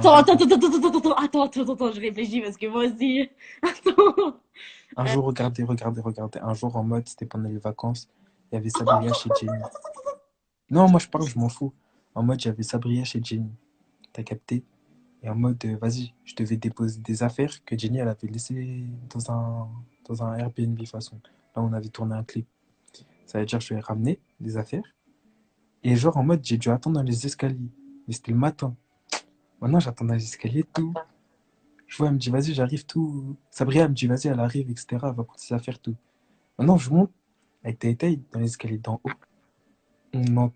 Attends, je réfléchis parce que moi aussi. Attends. Un jour, regardez. Un jour, en mode, c'était pendant les vacances, il y avait Sabrina chez Jenny. Non, moi je parle, je m'en fous. En mode, j'avais Sabrina chez Jenny. T'as capté? Et en mode, vas-y, je devais déposer des affaires que Jenny, elle avait laissées dans un Airbnb façon. Là, on avait tourné un clip. Ça veut dire que je lui ai ramené des affaires. Et genre, en mode, j'ai dû attendre dans les escaliers. Mais c'était le matin. Maintenant, j'attends dans les escaliers, tout. Je vois, elle me dit, vas-y, j'arrive, tout. Sabrina, elle me dit, vas-y, elle arrive, etc. Elle va prendre ses affaires, tout. Maintenant, je monte avec Tay dans les escaliers d'en haut. On entend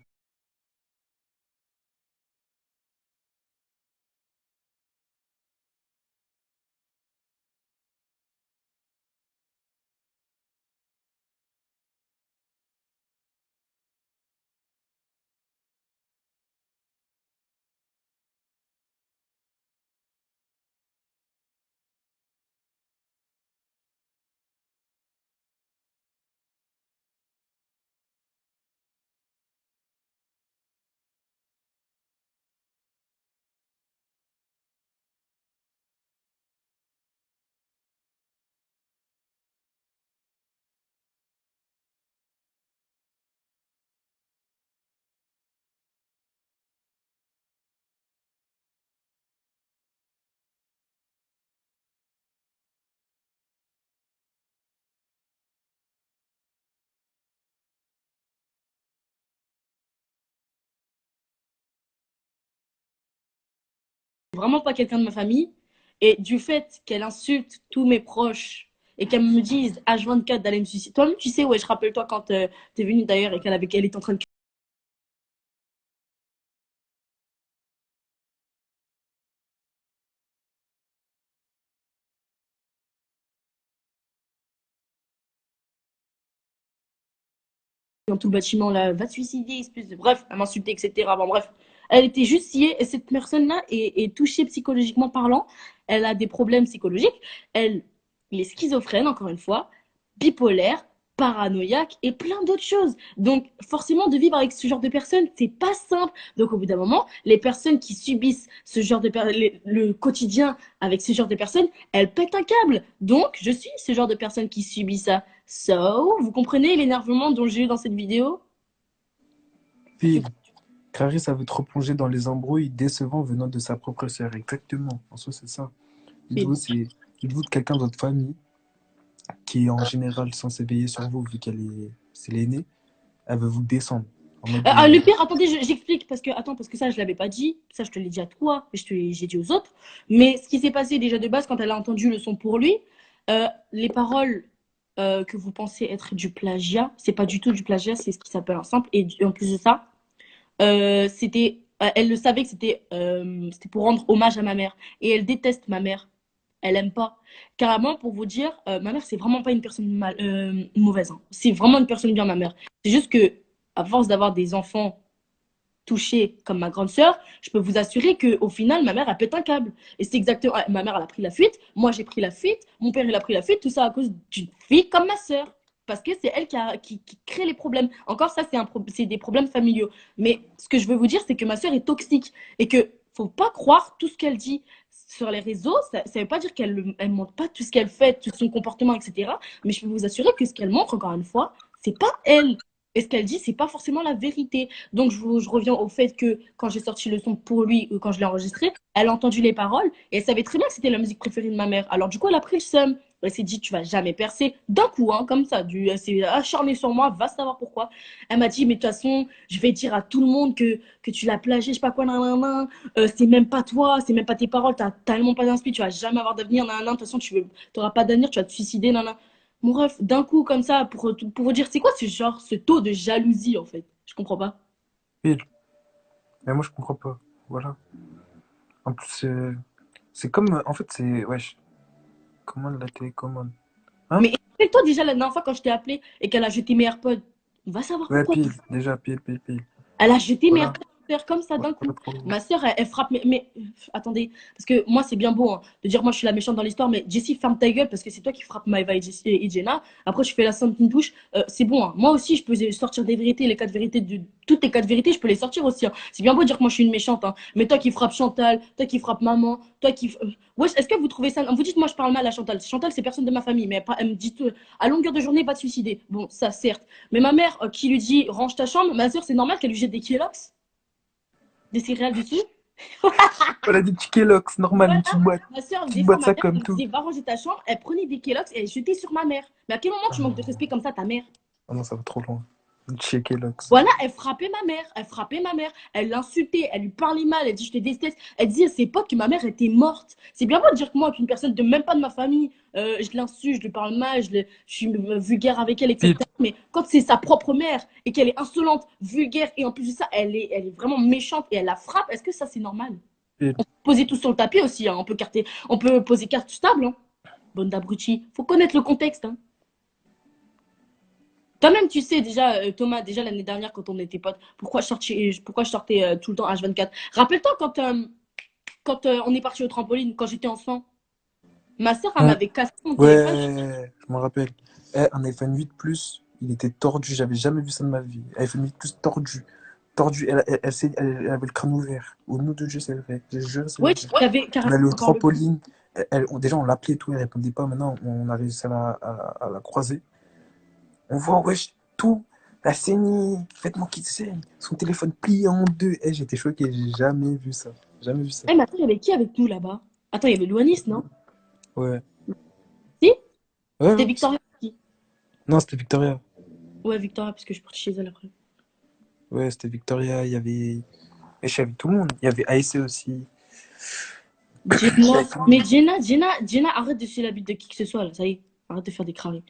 Vraiment pas quelqu'un de ma famille. Et du fait qu'elle insulte tous mes proches et qu'elle me dise H24 d'aller me suicider. Toi-même, tu sais, ouais, je rappelle-toi quand t'es venue d'ailleurs et qu'elle était en train de dans tout le bâtiment là, va te suicider, espèce de. Bref, elle m'insultait, etc. Bon, bref. Elle était juste sciée et cette personne-là est touchée psychologiquement parlant. Elle a des problèmes psychologiques. Elle est schizophrène, encore une fois, bipolaire, paranoïaque et plein d'autres choses. Donc, forcément, de vivre avec ce genre de personnes, c'est pas simple. Donc, au bout d'un moment, les personnes qui subissent ce genre de le quotidien avec ce genre de personnes, elles pètent un câble. Donc, je suis ce genre de personne qui subit ça. So, vous comprenez l'énervement dont j'ai eu dans cette vidéo? pile. Clarisse avait trop plongé dans les embrouilles décevants venant de sa propre sœur. Exactement. En soi, c'est ça. Dites-vous, dites-vous de quelqu'un de votre famille qui est en général censé veiller sur vous, vu c'est l'aînée, elle veut vous descendre. En mode, Le pire, attendez, j'explique parce que attends, parce que ça je l'avais pas dit, ça je te l'ai dit à toi, et j'ai dit aux autres. Mais ce qui s'est passé déjà de base quand elle a entendu le son pour lui, les paroles que vous pensez être du plagiat, c'est pas du tout du plagiat, c'est ce qui s'appelle un sample. Et en plus de ça, elle le savait que c'était pour rendre hommage à ma mère. Et elle déteste ma mère. Elle aime pas. Carrément, pour vous dire, ma mère, c'est vraiment pas une personne mauvaise, hein. C'est vraiment une personne bien, ma mère. C'est juste que, à force d'avoir des enfants touchée comme ma grande sœur, je peux vous assurer qu'au final, ma mère, elle pète un câble. Et c'est exactement. Ma mère, elle a pris la fuite. Moi, j'ai pris la fuite. Mon père, il a pris la fuite. Tout ça à cause d'une fille comme ma sœur. Parce que c'est elle qui crée les problèmes. Encore, ça, c'est des problèmes familiaux. Mais ce que je veux vous dire, c'est que ma sœur est toxique. Et que faut pas croire tout ce qu'elle dit sur les réseaux. Ça ne veut pas dire qu'elle ne montre pas tout ce qu'elle fait, tout son comportement, etc. Mais je peux vous assurer que ce qu'elle montre, encore une fois, c'est pas elle. Et ce qu'elle dit, c'est pas forcément la vérité. Donc, je reviens au fait que quand j'ai sorti le son pour lui ou quand je l'ai enregistré, elle a entendu les paroles et elle savait très bien que c'était la musique préférée de ma mère. Alors, du coup, elle a pris le seum. Elle s'est dit, tu vas jamais percer d'un coup, hein, comme ça. Elle s'est acharnée sur moi, va savoir pourquoi. Elle m'a dit, mais de toute façon, je vais dire à tout le monde que tu l'as plagié, je sais pas quoi, nan. C'est même pas toi, c'est même pas tes paroles, t'as tellement pas d'inspi, tu vas jamais avoir d'avenir, nan. De toute façon, t'auras pas d'avenir, tu vas te suicider, nan. Mon ref, d'un coup, comme ça, pour vous dire, c'est quoi ce genre, ce taux de jalousie, en fait? Je comprends pas. pile. Mais moi, je comprends pas. Voilà. En plus, c'est comme. En fait, c'est. Wesh. Commande la télécommande. Hein? Mais toi déjà la dernière fois quand je t'ai appelé et qu'elle a jeté mes AirPods, va savoir Ouais, pourquoi. pile. Déjà, pile. Elle a jeté mes Voilà. AirPods. sœur comme ça Ouais, d'un pas coup. trop loin. Ma sœur, elle frappe. Attendez, parce que moi, c'est bien beau hein, de dire moi, je suis la méchante dans l'histoire, mais Jessie, ferme ta gueule parce que c'est toi qui frappes Maëva et Jenna. Après, je fais la sainte une touche. C'est bon. Hein. Moi aussi, je peux sortir des vérités, les quatre vérités, toutes les quatre vérités, je peux les sortir aussi. Hein. C'est bien beau de dire que moi, je suis une méchante. Hein. Mais toi qui frappes Chantal, toi qui frappes maman, toi qui. Wesh, est-ce que vous trouvez ça. Vous dites, moi, je parle mal à Chantal. Chantal, c'est personne de ma famille, mais elle me dit à longueur de journée, va te suicider. Bon, ça, certes. Mais ma mère qui lui dit, range ta chambre, ma sœur, c'est normal qu'elle lui jette des Kellogg's, des céréales dessus. Voilà des petits Kellogg's, normal, Voilà. Ma soeur, une petite des fois, boîte ma ça mère, elle comme me tout. disait, va ranger ta chambre. Elle prenait des Kellogg's et elle jetait sur ma mère. Mais à quel moment Ah tu manques de non, respect comme ça, ta mère? ah non, ça va trop loin. Chez Kellogg's. Voilà, elle frappait ma mère. Elle frappait ma mère. Elle l'insultait. Elle lui parlait mal. Elle dit, je te déteste. Elle disait à ses potes que ma mère était morte. C'est bien beau de dire que moi, qu'une personne de même pas de ma famille, je l'insulte, je lui parle mal, je suis vulgaire avec elle, Puis, etc. Mais quand c'est sa propre mère et qu'elle est insolente, vulgaire et en plus de ça, elle est vraiment méchante et elle la frappe, est-ce que ça, c'est normal? puis, Poser tout sur le tapis aussi. Hein. On peut poser carte stable. Hein. Bonne d'abruti. Faut connaître le contexte. Hein. Toi-même, tu sais déjà, Thomas, déjà l'année dernière, quand on était potes, pourquoi je sortais tout le temps H24. Rappelle-toi quand on est parti au trampoline, quand j'étais enfant, ma soeur, elle hum, m'avait cassé mon téléphone. ouais, je me rappelle. Eh, un iPhone 8 Plus, il était tordu, j'avais jamais vu ça de ma vie. iPhone 8 Plus tordu. Tordu, elle avait le crâne ouvert. Au nom de Dieu, c'est vrai. Je te jure, c'est Oui, vrai. tu avais On carrément allait au encore le coup. trampoline. Déjà, on l'appelait et tout, elle répondait pas. Maintenant, on a réussi à la croiser. On voit, wesh, tout. La saignée, vêtements qui saignent, son téléphone plié en deux. Eh, j'étais choqué, j'ai jamais vu ça. Jamais vu ça. Eh, mais attends, il y avait qui avec nous là-bas? Attends, il y avait Louanis, non? Ouais. Si? Ouais, C'était ouais. Victoria qui? Non, c'était Victoria. Ouais, Victoria, parce que je suis partie chez elle après. Ouais, c'était Victoria. Il y avait. Et je suis avec tout le monde. Il y avait ASC aussi. Je suis Jenna. avec tout le Mais monde. Jenna, arrête de suivre la bite de qui que ce soit là, ça y est. Arrête de faire des craries.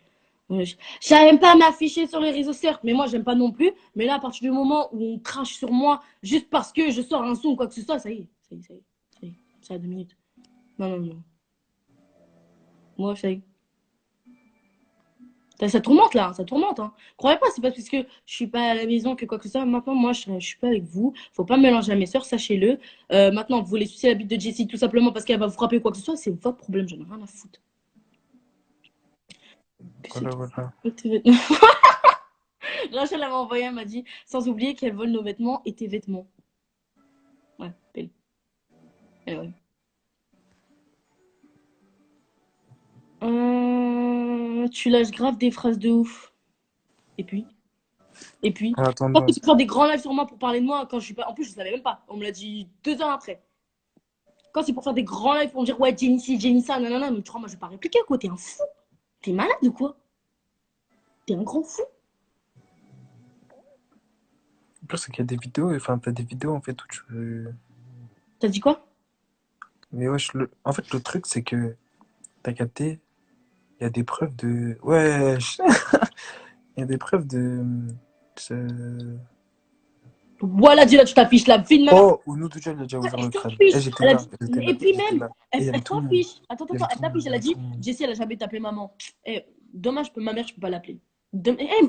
Ouais, j'aime pas m'afficher sur les réseaux, certes, mais moi, j'aime pas non plus. Mais là, à partir du moment où on crache sur moi, juste parce que je sors un son ou quoi que ce soit, ça y est, ça y est, ça y est, ça y est, ça a 2 minutes. Non, non, non. Moi, ça y est. Ça tourmente là, ça tourmente. Hein. Croyez pas, c'est pas parce que je suis pas à la maison que quoi que ce soit. Maintenant, moi, je suis pas avec vous. Faut pas me mélanger à mes sœurs, sachez-le. Maintenant, vous voulez sucer la bite de Jessie tout simplement parce qu'elle va vous frapper ou quoi que ce soit, c'est votre problème, j'en ai rien à foutre. Que c'est Voilà, tout. voilà. Rachel elle m'a envoyé, elle m'a dit, sans oublier qu'elle vole nos vêtements et tes vêtements. Ouais, belle. Eh ouais. Tu lâches grave des phrases de ouf. Et puis Et puis En Quand attendant, tu prends des grands lives sur moi pour parler de moi, quand je suis pas. En plus, je savais même pas. On me l'a dit 2 heures après. Quand c'est pour faire des grands lives pour me dire, ouais, Jenny ci, Jenny ça, nanana, mais tu crois, moi, je vais pas répliquer, quoi. T'es un fou. T'es malade ou quoi? T'es un grand fou. le pire, c'est qu'il y a des vidéos. Enfin, t'as des vidéos en fait où tu veux. T'as dit quoi? Mais ouais, en fait, le truc, c'est que t'as capté. Il y a des preuves de. Ouais, il y a des preuves de. ce- Voilà, dis là, tu t'affiches la vie de ma mère. Oh, Ounou Toucha, il a déjà ouvert Elle le crâne. Eh, t'affiche. j'étais Elle a là, dit. j'étais là, Et puis j'étais même, là. Et il y avait elle tout le monde. t'affiche. Attends, Il y attends, avait elle tout le monde, t'affiche. il y Elle a avait dit, tout le monde. Jessie, elle a jamais tapé maman. Eh, dommage, ma mère, je peux pas l'appeler.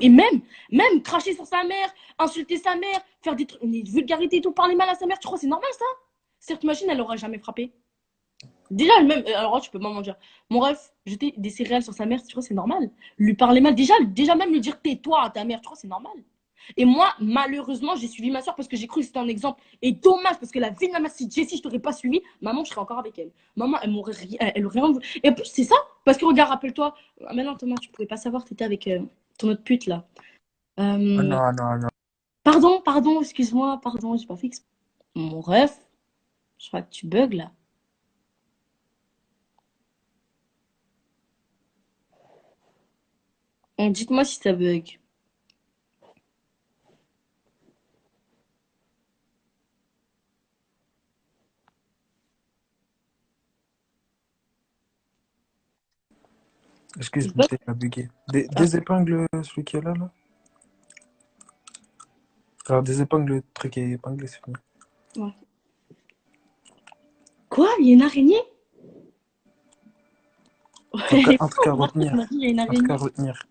Et même cracher sur sa mère, insulter sa mère, faire des vulgarités et tout, parler mal à sa mère, tu crois que c'est normal ça? Certes, machine, elle aurait jamais frappé. Déjà, même, alors tu peux pas m'en dire. Mon ref, jeter des céréales sur sa mère, tu crois que c'est normal? Lui parler mal, déjà même lui dire tais-toi à ta mère, tu crois que c'est normal? Et moi, malheureusement, j'ai suivi ma soeur parce que j'ai cru que c'était un exemple. Et dommage, parce que la vie de ma mère, si Jessie, je t'aurais pas suivi, maman, je serais encore avec elle. Maman, elle aurait rien voulu. Et en plus, c'est ça. Parce que regarde, rappelle-toi. Ah, mais non, Thomas, tu pouvais pas savoir, t'étais avec ton autre pute, là. Oh Euh, non, non, non. pardon, excuse-moi, pardon, j'ai pas fait exprès. Mon ref, je crois que tu bugs, là. Dites-moi si ça bug. Excuse-moi, il a bugué. Ah, Des épingles, celui qui est là, là. Alors, des épingles, le truc est épinglé, c'est fini. ouais. Quoi? Il y a une araignée? Ouais, Un truc à moi, on m'a retenir. dit, il y a une Un truc à araignée. retenir.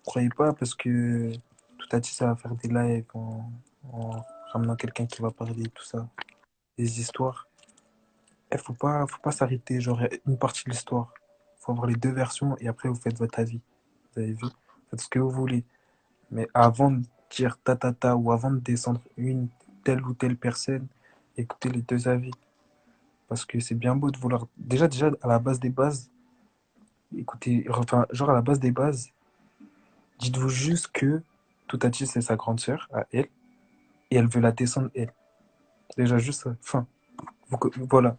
Croyez pas, parce que tout à dit, ça va faire des lives en ramenant quelqu'un qui va parler, tout ça, des histoires. Faut pas s'arrêter, genre, une partie de l'histoire. Faut avoir les deux versions et après, vous faites votre avis. Vous avez vu? Faites ce que vous voulez. Mais avant de dire ta ta ta ou avant de descendre une telle ou telle personne, écoutez les deux avis. Parce que c'est bien beau de vouloir. Déjà, à la base des bases, écoutez, enfin, genre à la base des bases, dites-vous juste que Toutachi, c'est sa grande sœur, à elle, et elle veut la descendre, elle. Déjà, juste ça. Fin. Voilà.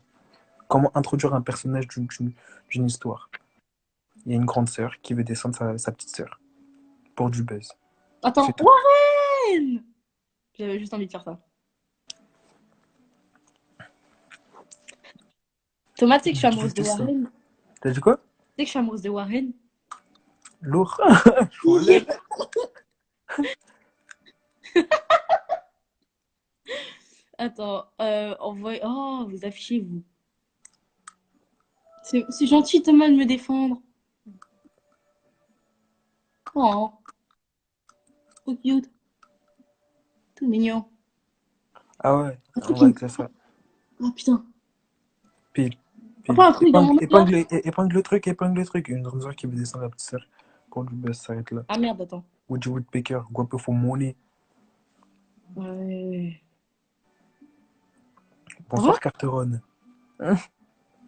Comment introduire un personnage d'une histoire. Il y a une grande sœur qui veut descendre sa petite sœur pour du buzz. C'est Attends, tout. Warren! J'avais juste envie de faire ça. Thomas, tu sais que je suis amoureuse de Juste ça. Warren. Tu T'as dit quoi? sais que je suis amoureuse de Warren. Lourd. Je voulais. Attends, envoyez. Oh, vous affichez, vous. C'est gentil, Thomas, de me défendre. Oh, trop cute. Tout mignon. Ah ouais, Un truc on qui va me. écrire ça. Oh putain. Pile, pile. Pas un truc dans mon mail là? Épingle le truc, épingle le truc. Une grande sœur qui veut descendre la petite sœur. Pour du buzz, ça s'arrête là. Ah merde, attends. Woody Woodpecker, guapo for money. Ouais. Hein? Bonsoir Carteron.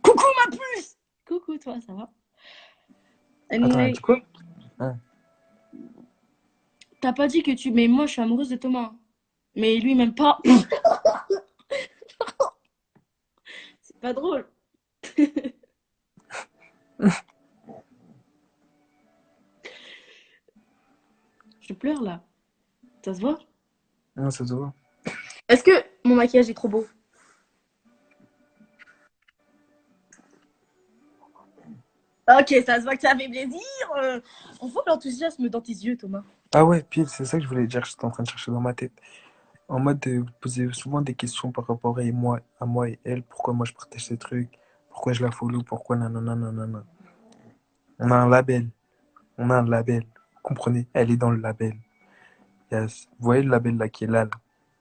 Coucou ma puce! Coucou toi, ça va? Attends, elle a Anyway, dit quoi? Hein. t'as pas dit que tu. Mais moi, je suis amoureuse de Thomas. Mais lui, même pas. C'est pas drôle. Je pleure là. Ça se voit? Non, ça se voit. Est-ce que mon maquillage est trop beau? Ok, ça se voit que ça fait plaisir. On voit l'enthousiasme dans tes yeux, Thomas. Ah ouais, pile, c'est ça que je voulais dire, j'étais en train de chercher dans ma tête. En mode de vous poser souvent des questions par rapport à moi et elle, pourquoi moi je partage ces trucs, pourquoi je la follow, pourquoi nanana nanana. On a un label, on a un label. Vous comprenez? Elle est dans le label. Yes. Vous voyez le label là qui est là, là.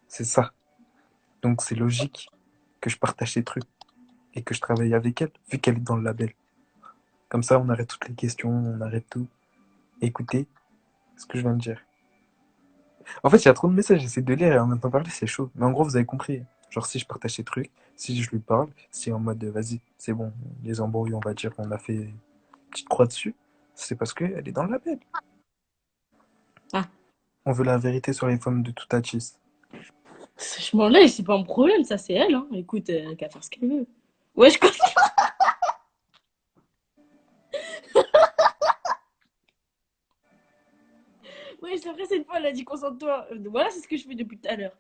C'est ça. Donc c'est logique que je partage ces trucs et que je travaille avec elle, vu qu'elle est dans le label. Comme ça, on arrête toutes les questions, on arrête tout. Écoutez ce que je viens de dire. En fait, il y a trop de messages, j'essaie de lire et en même temps parler, c'est chaud. Mais en gros, vous avez compris. Genre, si je partage ces trucs, si je lui parle, si en mode, vas-y, c'est bon, les embrouilles, on va dire, on a fait une petite croix dessus, c'est parce qu'elle est dans le label. Ah, On veut la vérité sur les femmes de tout Toutatchis. je m'en lève, c'est pas un problème, ça c'est elle. Hein. Écoute, elle qu'à faire ce qu'elle veut. Ouais, je comprends. Ouais, c'est vrai, cette fois, elle a dit concentre-toi. Voilà, c'est ce que je fais depuis tout à l'heure.